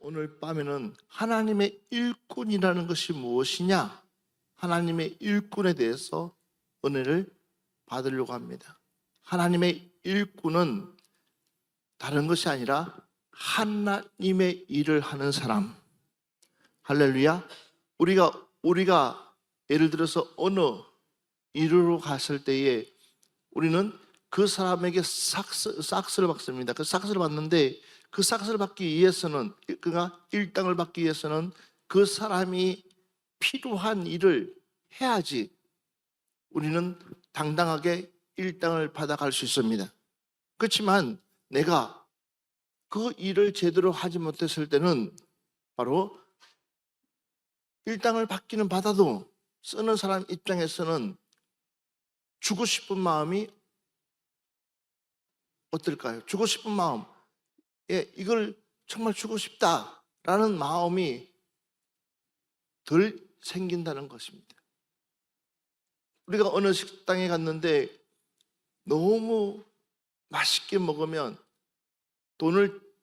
오늘 밤에는 하나님의 일꾼이라는 것이 무엇이냐? 하나님의 일꾼에 대해서 은혜를 받으려고 합니다. 하나님의 일꾼은 다른 것이 아니라 하나님의 일을 하는 사람. 할렐루야. 우리가 예를 들어서 어느 일으로 갔을 때에 우리는 그 사람에게 삭스를 받습니다. 그 삭스를 받는데 그 삭스를 받기 위해서는, 그가 일당을 받기 위해서는 그 사람이 필요한 일을 해야지 우리는 당당하게 일당을 받아갈 수 있습니다. 그렇지만 내가 그 일을 제대로 하지 못했을 때는 바로 일당을 받기는 받아도 쓰는 사람 입장에서는 주고 싶은 마음이 어떨까요? 주고 싶은 마음, 이걸 정말 주고 싶다라는 마음이 덜 생긴다는 것입니다. 우리가 어느 식당에 갔는데 너무 맛있게 먹으면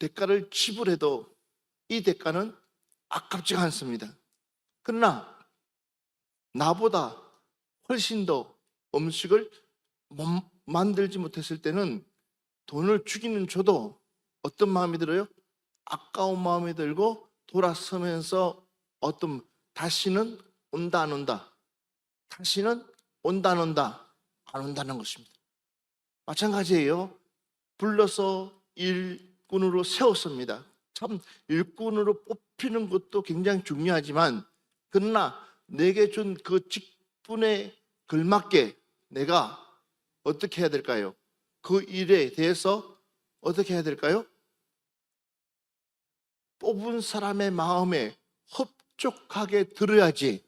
대가를 지불해도 이 대가는 아깝지가 않습니다. 그러나 나보다 훨씬 더 음식을 만들지 못했을 때는 돈을 주기는 줘도 어떤 마음이 들어요? 아까운 마음이 들고 돌아서면서 다시는 온다 안 온다, 다시는 온다 안 온다, 안 온다는 것입니다. 마찬가지예요. 불러서 일꾼으로 세웠습니다. 참 일꾼으로 뽑히는 것도 굉장히 중요하지만 그러나 내게 준 그 직분에 걸맞게 내가 어떻게 해야 될까요? 그 일에 대해서 어떻게 해야 될까요? 뽑은 사람의 마음에 흡족하게 들어야지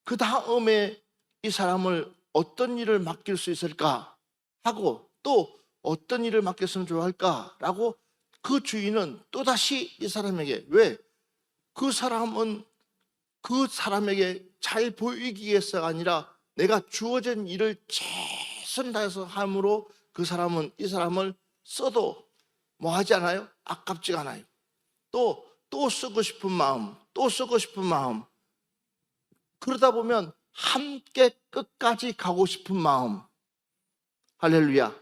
그 다음에 이 사람을 어떤 일을 맡길 수 있을까 하고 또 어떤 일을 맡겼으면 좋아할까라고 그 주인은 또다시 이 사람에게, 왜? 그 사람은 그 사람에게 잘 보이기 위해서가 아니라 내가 주어진 일을 최선 다해서 함으로 이 사람을 써도 뭐 하지 않아요? 아깝지가 않아요. 또 쓰고 싶은 마음, 또 쓰고 싶은 마음. 그러다 보면 함께 끝까지 가고 싶은 마음. 할렐루야.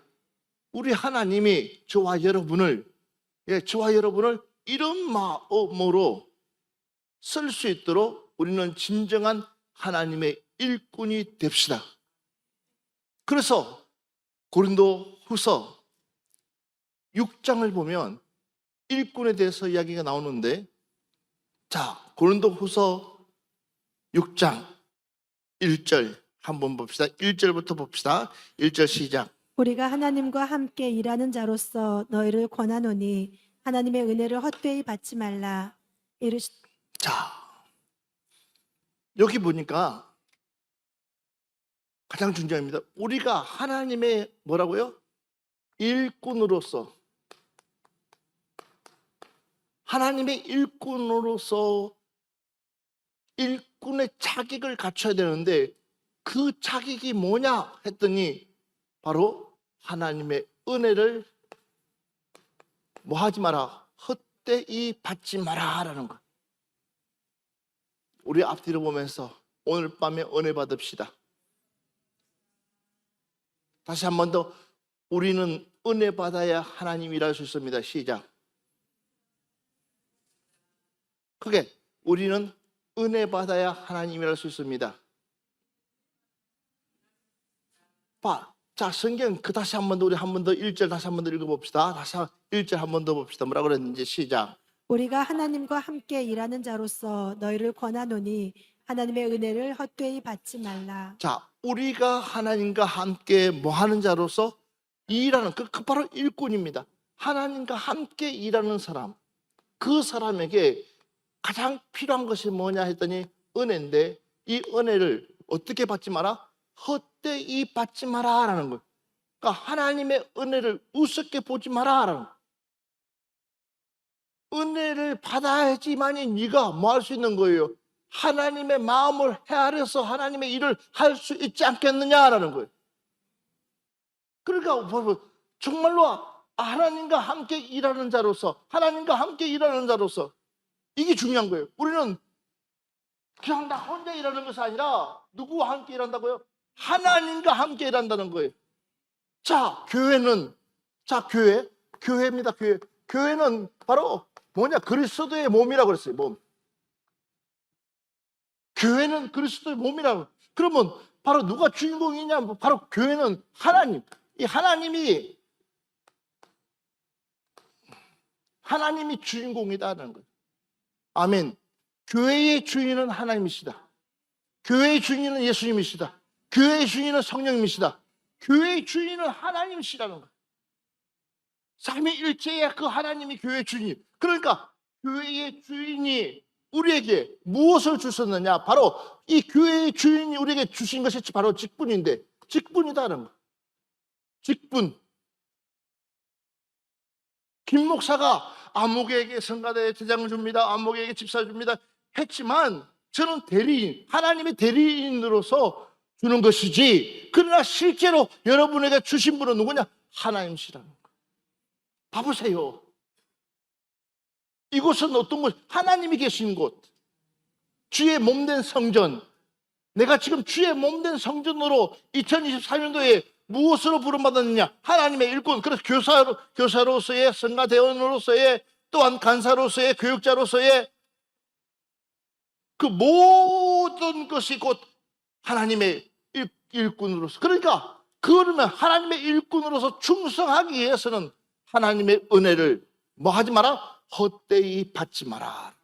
우리 하나님이 저와 여러분을 이런 마음으로 쓸 수 있도록 우리는 진정한 하나님의 일꾼이 됩시다. 그래서 고린도후서 6장을 보면 일꾼에 대해서 이야기가 나오는데, 자, 고린도후서 6장 1절 한번 봅시다. 1절부터 봅시다. 1절 시작. 우리가 하나님과 함께 일하는 자로서 너희를 권하노니 하나님의 은혜를 헛되이 받지 말라. 자, 여기 보니까 가장 중요합니다. 우리가 하나님의 뭐라고요? 일꾼으로서, 하나님의 일꾼으로서 일꾼의 자격을 갖춰야 되는데 그 자격이 뭐냐 했더니 바로 하나님의 은혜를 뭐 하지 마라, 헛되이 받지 마라라는 거. 우리 앞뒤로 보면서 오늘 밤에 은혜 받읍시다. 다시 한 번 더, 우리는 은혜 받아야 하나님 일할 수 있습니다. 시작. 크게, 우리는 은혜 받아야 하나님 일할 수 있습니다. 자, 성경 다시 한 번 더, 우리 한 번 더 1절 다시 한 번 더 읽어봅시다. 다시 1절 한 번 더 봅시다. 뭐라고 그랬는지 시작. 우리가 하나님과 함께 일하는 자로서 너희를 권하노니 하나님의 은혜를 헛되이 받지 말라. 자, 우리가 하나님과 함께 뭐 하는 자로서 일하는, 그 바로 일꾼입니다. 하나님과 함께 일하는 사람, 그 사람에게 가장 필요한 것이 뭐냐 했더니 은혜인데, 이 은혜를 어떻게 받지 마라? 헛되이 받지 마라라는 거예요. 그러니까 하나님의 은혜를 우습게 보지 마라라는 거예요. 은혜를 받아야지만이 네가 뭐 할 수 있는 거예요? 하나님의 마음을 헤아려서 하나님의 일을 할 수 있지 않겠느냐라는 거예요. 그러니까 정말로 하나님과 함께 일하는 자로서, 하나님과 함께 일하는 자로서, 이게 중요한 거예요. 우리는 그냥 나 혼자 일하는 것이 아니라 누구와 함께 일한다고요? 하나님과 함께 일한다는 거예요. 자, 교회는, 교회입니다. 교회는 바로 뭐냐? 그리스도의 몸이라고 그랬어요. 몸. 교회는 그리스도의 몸이라고. 그러면 바로 누가 주인공이냐? 바로 교회는 하나님. 이 하나님이 주인공이다는 거예요. 아멘. 교회의 주인은 하나님이시다. 교회의 주인은 예수님이시다. 교회의 주인은 성령님이시다. 교회의 주인은 하나님이시라는 거예요. 삼위일체의 그 하나님이 교회의 주인이에요. 그러니까 교회의 주인이 우리에게 무엇을 주셨느냐? 바로 이 교회의 주인이 우리에게 주신 것이 바로 직분인데, 직분이다는 거예요. 직분. 김 목사가 안목에게 성가대 제장을 줍니다. 안목에게 집사 줍니다. 했지만 저는 대리인, 하나님의 대리인으로서 주는 것이지, 그러나 실제로 여러분에게 주신 분은 누구냐? 하나님이시라는 거예요. 봐보세요. 이곳은 어떤 곳? 하나님이 계신 곳. 주의 몸된 성전. 내가 지금 주의 몸된 성전으로 2024년도에 무엇으로 부름받았느냐? 하나님의 일꾼. 그래서 교사로서의, 성가대원으로서의, 또한 간사로서의, 교육자로서의 그 모든 것이 곧 하나님의 일꾼으로서. 그러니까 그러면 하나님의 일꾼으로서 충성하기 위해서는 하나님의 은혜를 뭐 하지 마라? 헛되이 받지 마라.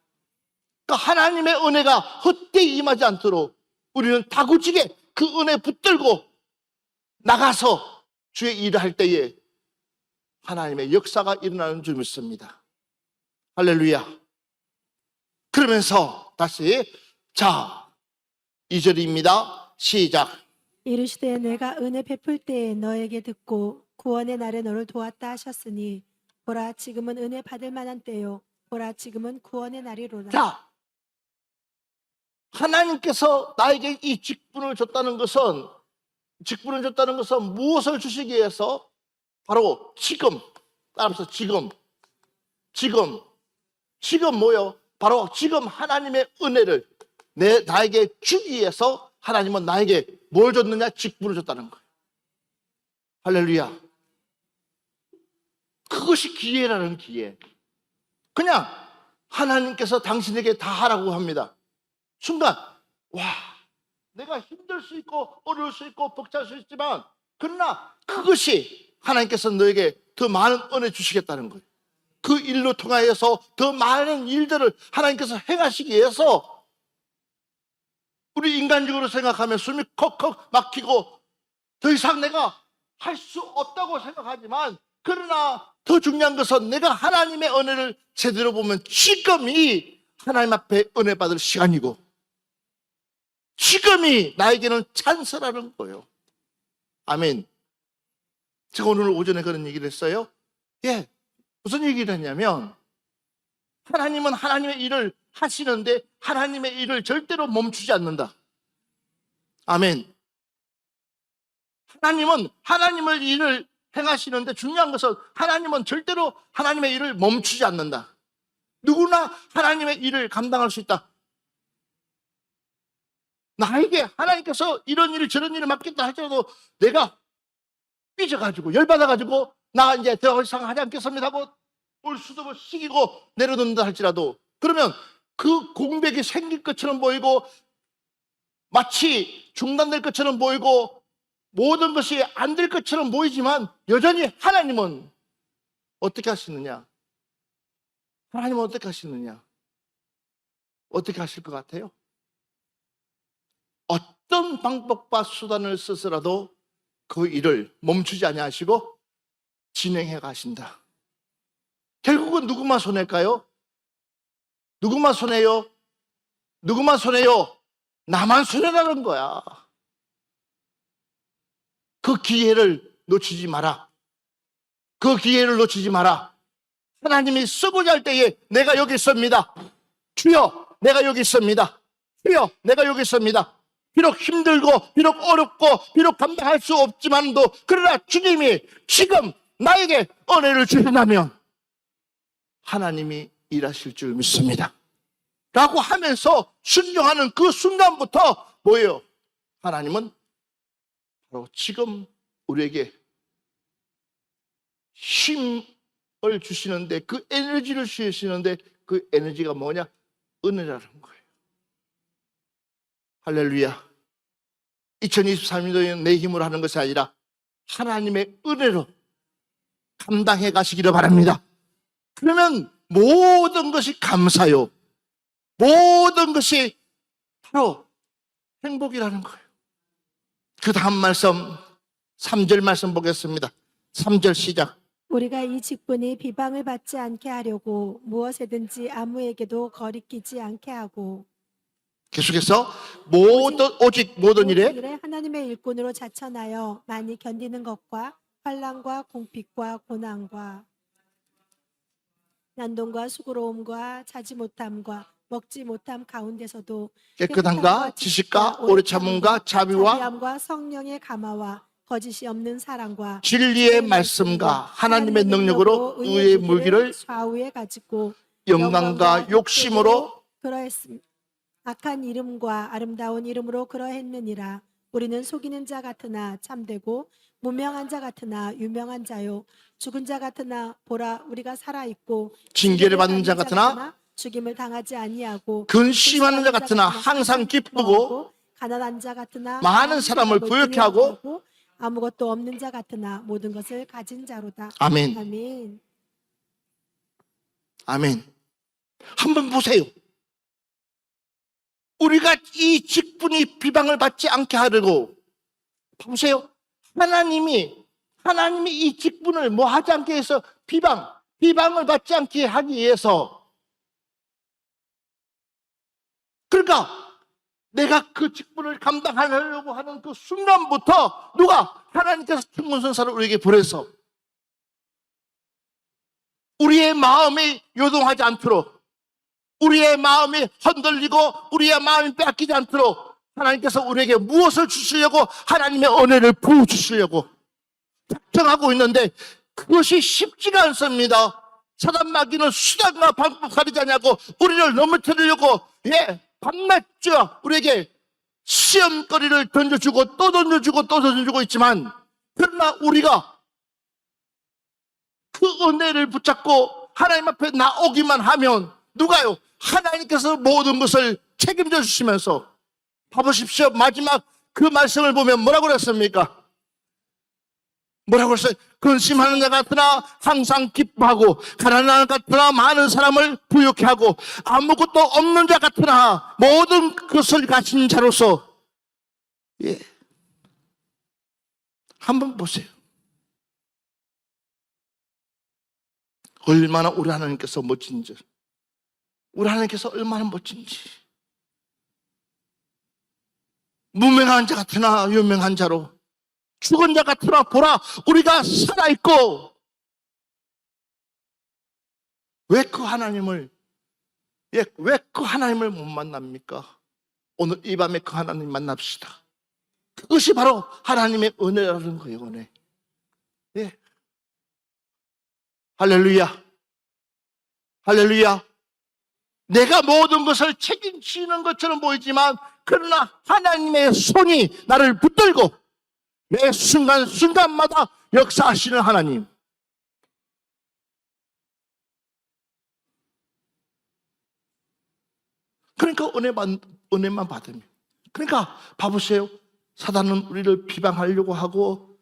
그러니까 하나님의 은혜가 헛되이 임하지 않도록 우리는 다구지게 그 은혜 붙들고 나가서 주의 일을 할 때에 하나님의 역사가 일어나는 줄 믿습니다. 할렐루야. 그러면서 다시, 자, 2절입니다. 시작. 이르시되 내가 은혜 베풀 때에 너에게 듣고 구원의 날에 너를 도왔다 하셨으니 보라 지금은 은혜 받을 만한 때요 보라 지금은 구원의 날이로라. 자, 하나님께서 나에게 이 직분을 줬다는 것은 무엇을 주시기 위해서? 바로 지금, 따라서 지금 뭐요? 바로 지금 하나님의 은혜를 나에게 주기 위해서 하나님은 나에게 뭘 줬느냐? 직분을 줬다는 거예요. 할렐루야. 그것이 기회라는 기회. 그냥 하나님께서 당신에게 다 하라고 합니다. 순간, 와, 내가 힘들 수 있고 어려울 수 있고 벅찰 수 있지만, 그러나 그것이 하나님께서 너에게 더 많은 은혜 주시겠다는 거예요. 그 일로 통하여서 더 많은 일들을 하나님께서 행하시기 위해서 우리 인간적으로 생각하면 숨이 컥컥 막히고 더 이상 내가 할 수 없다고 생각하지만, 그러나 더 중요한 것은 내가 하나님의 은혜를 제대로 보면 지금이 하나님 앞에 은혜 받을 시간이고 지금이 나에게는 찬스라는 거예요. 아멘. 제가 오늘 오전에 그런 얘기를 했어요. 예, 무슨 얘기를 했냐면, 하나님은 하나님의 일을 하시는데 하나님의 일을 절대로 멈추지 않는다. 아멘. 하나님은 하나님의 일을 행하시는데 중요한 것은 하나님은 절대로 하나님의 일을 멈추지 않는다. 누구나 하나님의 일을 감당할 수 있다. 나에게 하나님께서 이런 일을 저런 일을 맡겠다 할지라도 내가 삐져가지고 열받아가지고 나 이제 더 이상 하지 않겠습니다 하고 올 수도 없이 시기고 내려놓는다 할지라도, 그러면 그 공백이 생길 것처럼 보이고 마치 중단될 것처럼 보이고 모든 것이 안 될 것처럼 보이지만 여전히 하나님은 어떻게 하시느냐? 하나님은 어떻게 하시느냐? 어떻게 하실 것 같아요? 어떤 방법과 수단을 써서라도 그 일을 멈추지 아니하시고 진행해 가신다. 결국은 누구만 손해일까요? 누구만 손해요? 누구만 손해요? 나만 손해라는 거야. 그 기회를 놓치지 마라. 그 기회를 놓치지 마라. 하나님이 쓰고자 할 때에 내가 여기 있습니다. 주여, 내가 여기 있습니다. 주여, 내가 여기 있습니다. 비록 힘들고 비록 어렵고 비록 감당할 수 없지만도, 그러나 주님이 지금 나에게 은혜를 주신다면 하나님이 일하실 줄 믿습니다 라고 하면서 순종하는 그 순간부터 뭐예요? 하나님은 바로 지금 우리에게 힘을 주시는데, 그 에너지를 주시는데, 그 에너지가 뭐냐? 은혜라는 거예요. 할렐루야. 2023년도에는 내 힘으로 하는 것이 아니라 하나님의 은혜로 감당해 가시기를 바랍니다. 그러면 모든 것이 감사요, 모든 것이 바로 행복이라는 거예요. 그 다음 말씀, 3절 말씀 보겠습니다. 3절 시작. 우리가 이 직분이 비방을 받지 않게 하려고 무엇에든지 아무에게도 거리끼지 않게 하고 계속해서 오직 모든 일에 하나님의 일꾼으로 자천하여 많이 견디는 것과 환난과 공핍과 고난과 난동과 수고로움과 자지 못함과 먹지 못함 가운데서도 깨끗함과 지식과 오래 참음과 자비와 자비함과 성령의 감화와 거짓이 없는 사랑과 진리의 말씀과 하나님의 능력으로 의의 무기를 좌우에 가지고 영광과 욕심으로 그러했습니다. 악한 이름과 아름다운 이름으로 그러했느니라. 우리는 속이는 자 같으나 참되고 무명한 자 같으나 유명한 자요, 죽은 자 같으나 보라 우리가 살아있고 징계를 받는 자 같으나 죽임을 당하지 아니하고 근심하는 자 같으나 항상 기쁘고 가난한 자 같으나 많은 사람을 부욕해 하고 아무것도 없는 자 같으나 모든 것을 가진 자로다. 아멘. 아멘. 아멘. 한번 보세요. 우리가 이 직분이 비방을 받지 않게 하려고, 보세요. 하나님이 이 직분을 뭐 하지 않게 해서 비방을 받지 않게 하기 위해서, 그러니까 내가 그 직분을 감당하려고 하는 그 순간부터 누가? 하나님께서 천군천사를 우리에게 보내서 우리의 마음이 요동하지 않도록, 우리의 마음이 흔들리고 우리의 마음이 빼앗기지 않도록 하나님께서 우리에게 무엇을 주시려고, 하나님의 은혜를 부어주시려고 작정하고 있는데 그것이 쉽지가 않습니다. 사단 마귀는 수단과 방법 가리지 않냐고 우리를 넘어뜨리려고 밤낮죠 우리에게 시험거리를 던져주고 또 던져주고 또 던져주고 있지만, 그러나 우리가 그 은혜를 붙잡고 하나님 앞에 나오기만 하면 누가요? 하나님께서 모든 것을 책임져 주시면서, 봐보십시오. 마지막 그 말씀을 보면 뭐라고 그랬습니까? 뭐라고 했어요? 근심하는 자 같으나 항상 기뻐하고 가난한 자 같으나 많은 사람을 부욕해 하고 아무것도 없는 자 같으나 모든 것을 가진 자로서. 한번 보세요. 얼마나 우리 하나님께서 멋진지, 우리 하나님께서 얼마나 멋진지. 무명한 자 같으나 유명한 자로, 죽은 자 같으나 보라 우리가 살아있고. 왜 그 하나님을 못 만납니까? 오늘 이 밤에 그 하나님 만납시다. 그것이 바로 하나님의 은혜라는 거예요. 은혜. 할렐루야. 할렐루야. 내가 모든 것을 책임지는 것처럼 보이지만 그러나 하나님의 손이 나를 붙들고 매 순간순간마다 역사하시는 하나님. 그러니까 은혜만 받으면. 그러니까 봐보세요. 사단은 우리를 비방하려고 하고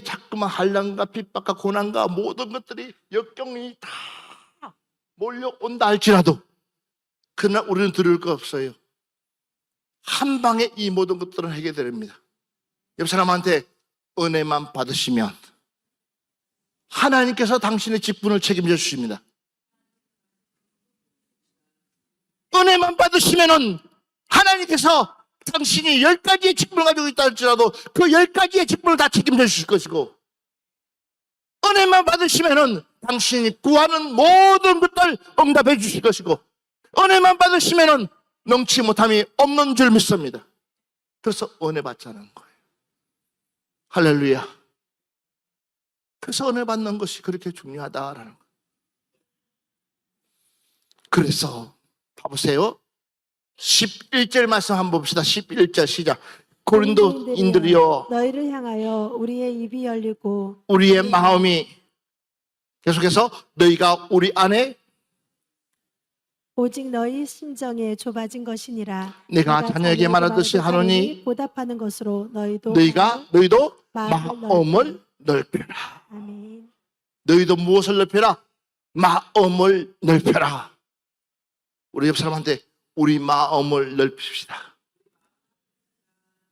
자꾸만 환난과 핍박과 고난과 모든 것들이 역경이 다 몰려온다 할지라도 그러나 우리는 들을 거 없어요. 한 방에 이 모든 것들은 해결됩니다. 옆 사람한테 은혜만 받으시면 하나님께서 당신의 직분을 책임져 주십니다. 은혜만 받으시면은 하나님께서 당신이 10가지의 직분을 가지고 있다 할지라도 그 10가지의 직분을 다 책임져 주실 것이고, 은혜만 받으시면은 당신이 구하는 모든 것들 응답해 주실 것이고, 은혜만 받으시면은 능치 못함이 없는 줄 믿습니다. 그래서 은혜 받자는 거예요. 할렐루야. 그래서 은혜 받는 것이 그렇게 중요하다라는 거예요. 그래서 봐보세요. 11절 말씀 한번 봅시다. 11절 시작. 고린도인들이여 너희를 향하여 우리의 입이 열리고 우리의 마음이, 계속해서 너희가 우리 안에 오직 너희 심정에 좁아진 것이니라. 내가 자녀에게 말하듯이 하노니 보답하는 것으로 너희도 너희도 마음을 마음을 넓혀라. 아멘. 너희도 무엇을 넓혀라? 마음을 넓혀라. 우리 옆 사람한테 우리 마음을 넓힙시다.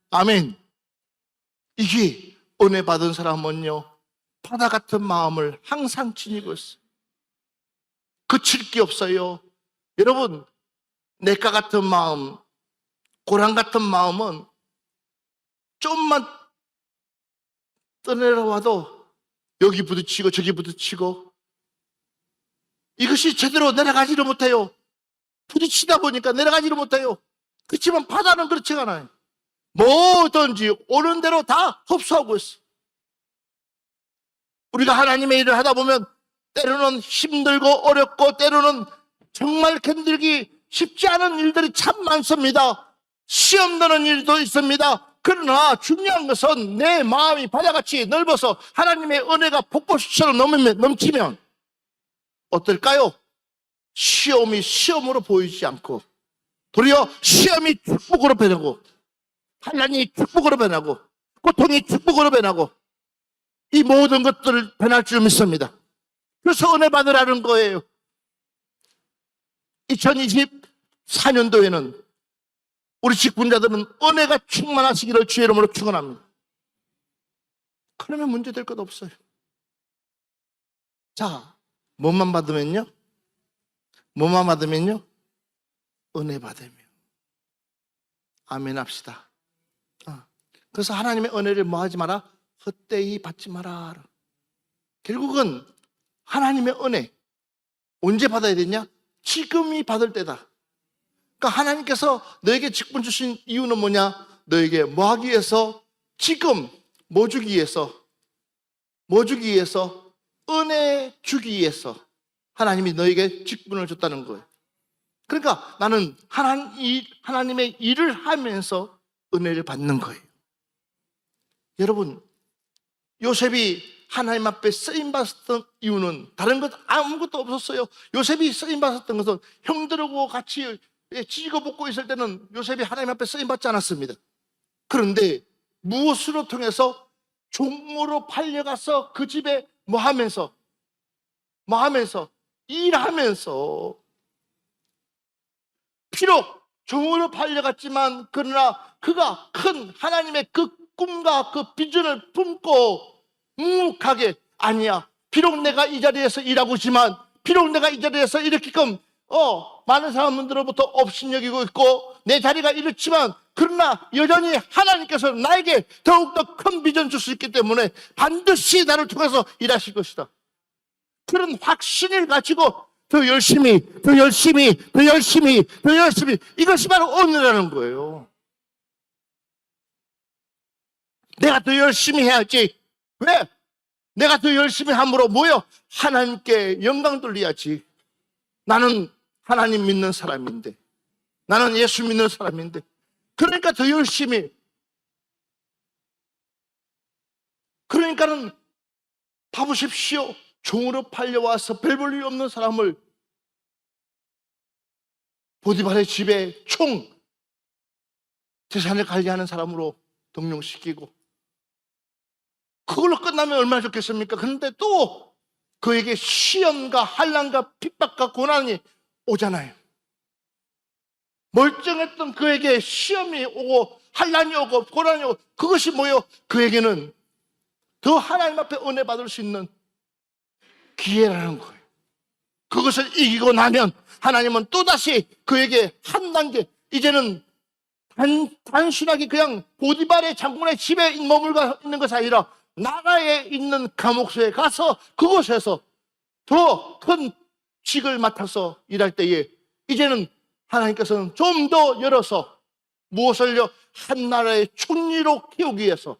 아멘. 이게 은혜 받은 사람은요, 바다 같은 마음을 항상 지니고 있어요. 그칠 게 없어요. 여러분, 내가 같은 마음, 고랑 같은 마음은 좀만 떠내려와도 여기 부딪히고 저기 부딪히고, 이것이 제대로 내려가지를 못해요. 부딪히다 보니까 내려가지를 못해요. 그렇지만 바다는 그렇지가 않아요. 뭐든지 오는 대로 다 흡수하고 있어. 우리가 하나님의 일을 하다 보면 때로는 힘들고 어렵고 때로는 정말 견디기 쉽지 않은 일들이 참 많습니다. 시험 드는 일도 있습니다. 그러나 중요한 것은 내 마음이 바다같이 넓어서 하나님의 은혜가 폭포수처럼 넘치면 어떨까요? 시험이 시험으로 보이지 않고 도리어 시험이 축복으로 변하고 환난이 축복으로 변하고 고통이 축복으로 변하고 이 모든 것들을 변할 줄 믿습니다. 그래서 은혜 받으라는 거예요. 2024년도에는 우리 직분자들은 은혜가 충만하시기를 주의 이름으로 축원합니다. 그러면 문제될 것 없어요. 자, 뭐만 받으면요? 뭐만 받으면요? 은혜 받으면. 아멘 합시다. 그래서 하나님의 은혜를 뭐 하지 마라? 헛되이 받지 마라. 결국은 하나님의 은혜 언제 받아야 되냐? 지금이 받을 때다. 그러니까 하나님께서 너에게 직분 주신 이유는 뭐냐? 너에게 뭐 하기 위해서? 지금 뭐 주기 위해서? 뭐 주기 위해서? 은혜 주기 위해서 하나님이 너에게 직분을 줬다는 거예요. 그러니까 나는 하나님의 일을 하면서 은혜를 받는 거예요. 여러분, 요셉이 하나님 앞에 쓰임받았던 이유는 다른 것 아무것도 없었어요. 요셉이 쓰임받았던 것은 형들하고 같이 찢어 먹고 있을 때는 요셉이 하나님 앞에 쓰임받지 않았습니다. 그런데 무엇으로 통해서? 종으로 팔려가서 그 집에 뭐 하면서 일하면서, 비록 종으로 팔려갔지만 그러나 그가 큰 하나님의 그 꿈과 그 비전을 품고 묵묵하게, 아니야, 비록 내가 이 자리에서 일하고 있지만, 비록 내가 이 자리에서 이렇게끔 많은 사람들로부터 업신여기고 있고 내 자리가 이렇지만, 그러나 여전히 하나님께서 나에게 더욱더 큰 비전 줄 수 있기 때문에 반드시 나를 통해서 일하실 것이다. 그런 확신을 가지고 더 열심히 이것이 바로 은혜라는 거예요. 내가 더 열심히 해야지. 왜? 내가 더 열심히 함으로 뭐요? 하나님께 영광 돌려야지. 나는 하나님 믿는 사람인데, 나는 예수 믿는 사람인데, 그러니까 더 열심히. 그러니까는 봐보십시오. 종으로 팔려와서 별 볼 일 없는 사람을 보디발의 집에 재산을 관리하는 사람으로 등용시키고, 그걸로 끝나면 얼마나 좋겠습니까? 그런데 또 그에게 시험과 환난과 핍박과 고난이 오잖아요. 멀쩡했던 그에게 시험이 오고 환난이 오고 고난이 오고, 그것이 뭐예요? 그에게는 더 하나님 앞에 은혜 받을 수 있는 기회라는 거예요. 그것을 이기고 나면 하나님은 또다시 그에게 한 단계, 이제는 단순하게 그냥 보디발의 장군의 집에 머물고 있는 것이 아니라 나라에 있는 감옥소에 가서 그곳에서 더 큰 직을 맡아서 일할 때에 이제는 하나님께서는 좀 더 열어서 무엇을요? 한 나라의 총리로 키우기 위해서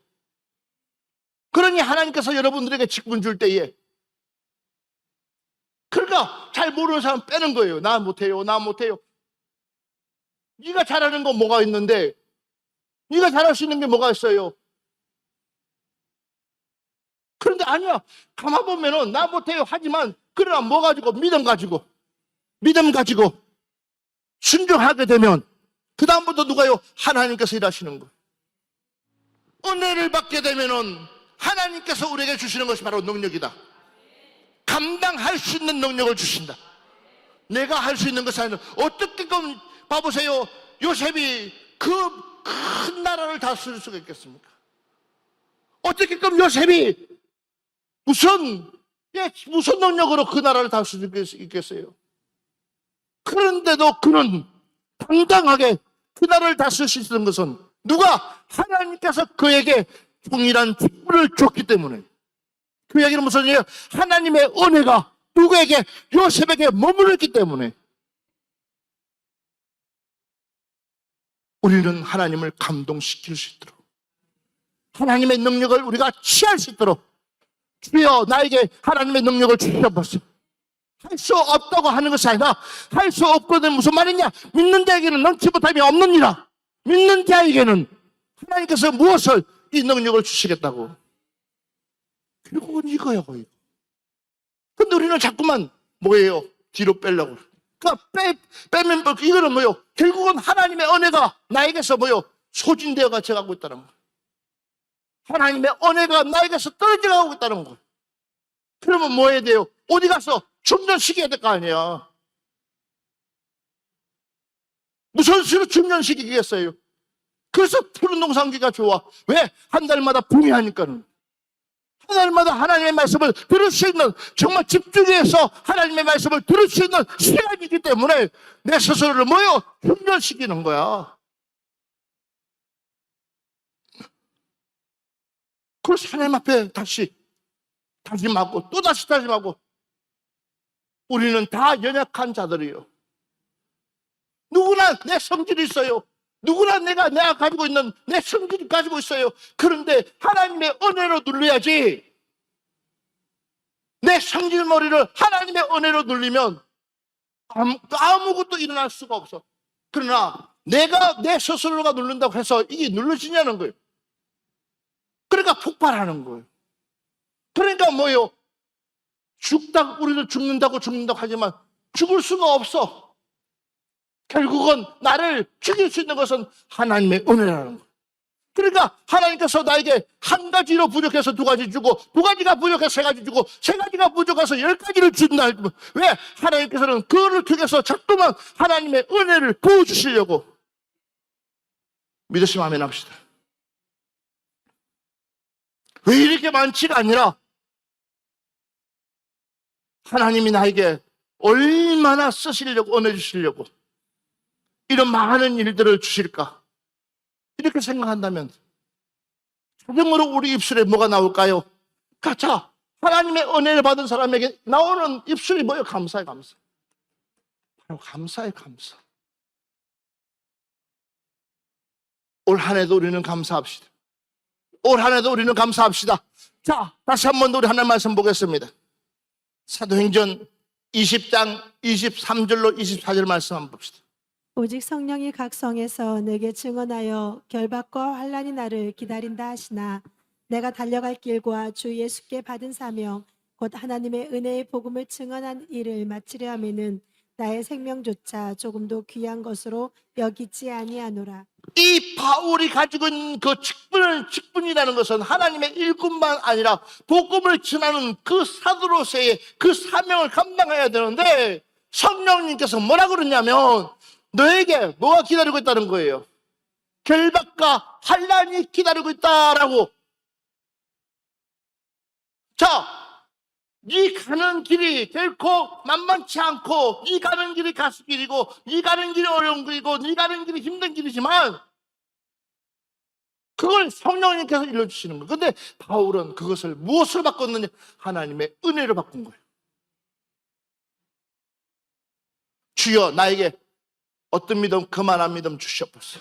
그러니 하나님께서 여러분들에게 직분 줄 때에, 그러니까 잘 모르는 사람 빼는 거예요. 나 못해요, 나 못해요. 네가 잘하는 건 뭐가 있는데, 네가 잘할 수 있는 게 뭐가 있어요? 그런데 아니야. 가만 보면은 나 못해요 하지만, 그러나 뭐 가지고? 믿음 가지고 순종하게 되면 그 다음부터 누가요? 하나님께서 일하시는 거예요. 은혜를 받게 되면은 하나님께서 우리에게 주시는 것이 바로 능력이다. 감당할 수 있는 능력을 주신다. 내가 할 수 있는 것이 아니라, 어떻게 봐보세요. 요셉이 그 큰 나라를 다스릴 수가 있겠습니까? 어떻게 요셉이 무슨 능력으로 그 나라를 다스릴 수 있겠어요? 그런데도 그는 당당하게 그 나라를 다스릴 수 있는 것은 누가? 하나님께서 그에게 동일한 직분을 줬기 때문에. 그 얘기는 무슨 얘기예요? 하나님의 은혜가 누구에게? 요셉에게 머무르기 때문에. 우리는 하나님을 감동시킬 수 있도록, 하나님의 능력을 우리가 취할 수 있도록, 주여 나에게 하나님의 능력을 주셔보세요. 할 수 없다고 하는 것이 아니라, 할 수 없거든 무슨 말이냐? 믿는 자에게는 넘치 못함이 없느니라. 믿는 자에게는 하나님께서 무엇을? 이 능력을 주시겠다고. 결국은 이거예요. 근데 우리는 자꾸만 뭐예요? 뒤로 빼려고. 그러니까 빼면 이거는 뭐예요? 결국은 하나님의 은혜가 나에게서 뭐예요? 소진되어 가고 있다는 거예요. 하나님의 은혜가 나에게서 떨어져 가고 있다는 거예요. 그러면 뭐 해야 돼요? 어디 가서 충전시켜야 될 거 아니에요. 무슨 수로 충전시키겠어요? 그래서 푸른 농산기가 좋아. 왜? 한 달마다 붕이하니까는. 한 달마다 하나님의 말씀을 들을 수 있는, 정말 집중해서 하나님의 말씀을 들을 수 있는 시간이기 때문에 내 스스로를 뭐요? 충전시키는 거야. 그래서 하나님 앞에 다짐하고 또 다시 다짐하고. 우리는 다 연약한 자들이에요. 누구나 내 성질이 있어요. 누구나 내가 가지고 있는 내 성질을 가지고 있어요. 그런데 하나님의 은혜로 눌러야지. 내 성질머리를 하나님의 은혜로 눌리면 아무것도 일어날 수가 없어. 그러나 내가 내 스스로가 누른다고 해서 이게 눌러지냐는 거예요. 그러니까 폭발하는 거예요. 그러니까 뭐예요? 우리도 죽는다고 하지만 죽을 수가 없어. 결국은 나를 죽일 수 있는 것은 하나님의 은혜라는 거예요. 그러니까 하나님께서 나에게 한 가지로 부족해서 두 가지 주고, 두 가지가 부족해서 세 가지 주고, 세 가지가 부족해서 10가지를 준다. 왜? 하나님께서는 그거를 통해서 자꾸만 하나님의 은혜를 부어주시려고. 믿으시면 아멘 합시다. 왜 이렇게 많지가 아니라, 하나님이 나에게 얼마나 쓰시려고, 은혜 주시려고 이런 많은 일들을 주실까? 이렇게 생각한다면 자동으로 우리 입술에 뭐가 나올까요? 자, 하나님의 은혜를 받은 사람에게 나오는 입술이 뭐예요? 감사해, 감사. 바로 감사해, 감사. 올 한 해도 우리는 감사합시다. 올 한 해도 우리는 감사합시다. 자, 다시 한 번 더 우리 하나님 말씀 보겠습니다. 사도행전 20장 23절로 24절 말씀 한번 봅시다. 오직 성령이 각 성에서 내게 증언하여 결박과 환난이 나를 기다린다 하시나, 내가 달려갈 길과 주 예수께 받은 사명 곧 하나님의 은혜의 복음을 증언한 일을 마치려 하면은 나의 생명조차 조금도 귀한 것으로 여기지 아니하노라. 이 바울이 가지고 있는 그 직분이라는 것은 하나님의 일꾼만 아니라 복음을 전하는 그 사도로서의 그 사명을 감당해야 되는데, 성령님께서 뭐라 그러냐면 너에게 뭐가 기다리고 있다는 거예요? 결박과 환난이 기다리고 있다라고. 자, 네 가는 길이 결코 만만치 않고, 네 가는 길이 가스길이고, 네 가는 길이 어려운 길이고, 네 가는 길이 힘든 길이지만 그걸 성령님께서 일러주시는 거예요. 그런데 바울은 그것을 무엇으로 바꿨느냐? 하나님의 은혜로 바꾼 거예요. 주여 나에게 어떤 믿음, 그만한 믿음 주시옵소서.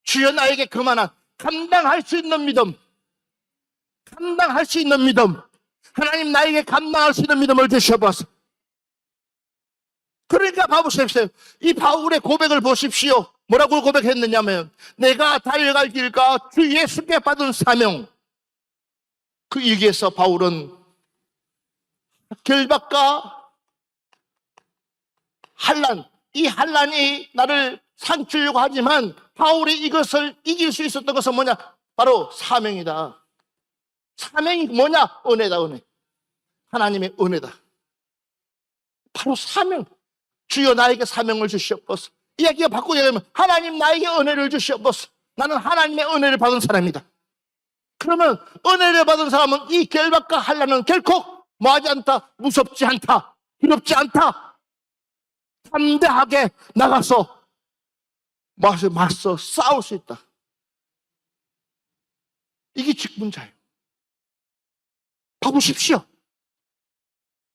주여 나에게 그만한 감당할 수 있는 믿음, 감당할 수 있는 믿음, 하나님 나에게 감당할 수 있는 믿음을 주셔버서. 그러니까 봐보십시오. 이 바울의 고백을 보십시오. 뭐라고 고백했느냐면, 내가 달려갈 길과 주 예수께 받은 사명. 그 얘기에서 바울은 결박과 환난, 이 환난이 나를 상치려고 하지만 바울이 이것을 이길 수 있었던 것은 뭐냐? 바로 사명이다. 사명이 뭐냐? 은혜다, 은혜. 하나님의 은혜다. 바로 사명. 주여 나에게 사명을 주시옵소서. 이야기가 바꾸게 되면 하나님 나에게 은혜를 주시옵소서. 나는 하나님의 은혜를 받은 사람이다. 그러면 은혜를 받은 사람은 이 결박과 환난은 결코 뭐하지 않다, 무섭지 않다, 두렵지 않다. 담대하게 나가서 맞서 싸울 수 있다. 이게 직분자예요. 봐보십시오.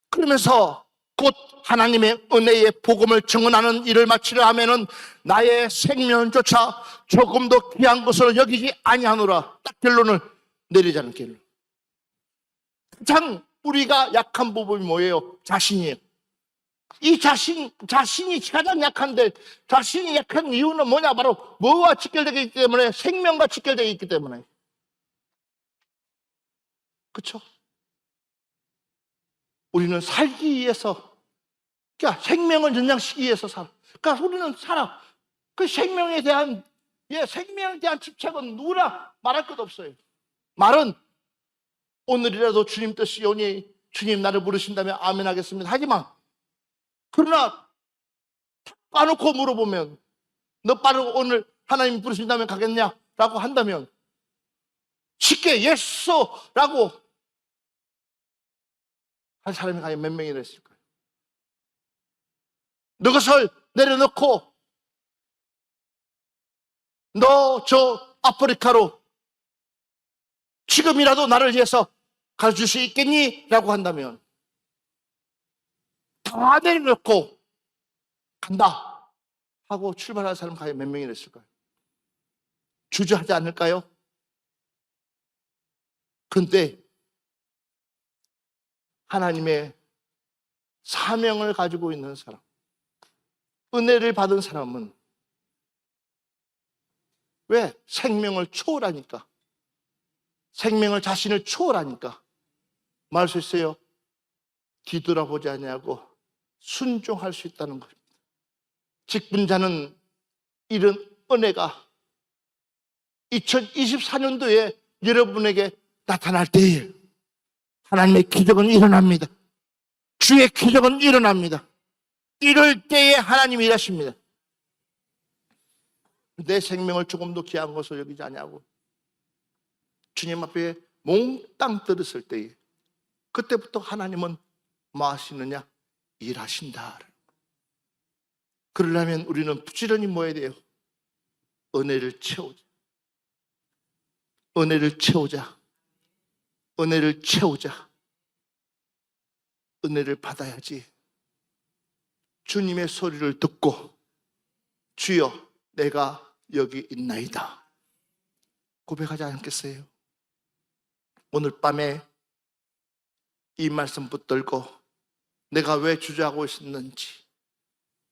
그러면서 곧 하나님의 은혜의 복음을 증언하는 일을 마치려 하면은 나의 생명조차 조금도 귀한 것으로 여기지 아니하노라. 딱 결론을 내리자는 결론. 가장 우리가 약한 부분이 뭐예요? 자신이에요. 이 자신이 가장 약한데, 자신이 약한 이유는 뭐냐? 바로 뭐와 직결되어 있기 때문에, 생명과 직결되어 있기 때문에. 그렇죠? 우리는 살기 위해서, 그러니까 생명을 연장시키기 위해서 살아. 그러니까 우리는 살아. 그 생명에 대한 집착은 누구나 말할 것 없어요. 말은 오늘이라도 주님 뜻이 오니 주님 나를 부르신다면 아멘 하겠습니다. 하지만 그러나 까놓고 물어보면, 너 빠르고 오늘 하나님 부르신다면 가겠냐? 라고 한다면 쉽게 예수라고 한 사람이 과연 몇 명이나 있을까요? 너 것을 내려놓고 너 저 아프리카로 지금이라도 나를 위해서 가줄 수 있겠니? 라고 한다면 다 내려놓고 간다 하고 출발할 사람 과연 몇 명이나 있을까요? 주저하지 않을까요? 그런데 하나님의 사명을 가지고 있는 사람, 은혜를 받은 사람은 왜? 생명을 초월하니까, 생명을 자신을 초월하니까 말할 수 있어요. 뒤돌아보지 아니하고 순종할 수 있다는 것입니다. 직분자는 이런 은혜가 2024년도에 여러분에게 나타날 때에 하나님의 기적은 일어납니다. 주의 기적은 일어납니다. 이럴 때에 하나님이 일하십니다. 내 생명을 조금도 귀한 것으로 여기지 않냐고 주님 앞에 몽땅 들었을 때에 그때부터 하나님은 뭐 하시느냐? 일하신다. 그러려면 우리는 부지런히 뭐 해야 돼요? 은혜를 채우자. 은혜를 채우자. 은혜를 채우자. 은혜를 받아야지. 주님의 소리를 듣고 주여 내가 여기 있나이다 고백하지 않겠어요? 오늘 밤에 이 말씀 붙들고 내가 왜 주저하고 있었는지,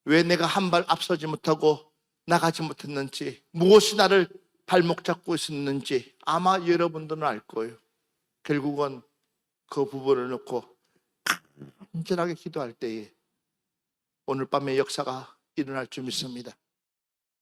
왜 내가 한 발 앞서지 못하고 나가지 못했는지, 무엇이 나를 발목 잡고 있었는지 아마 여러분들은 알 거예요. 결국은 그 부분을 놓고 간절하게 기도할 때에 오늘 밤에 역사가 일어날 줄 믿습니다.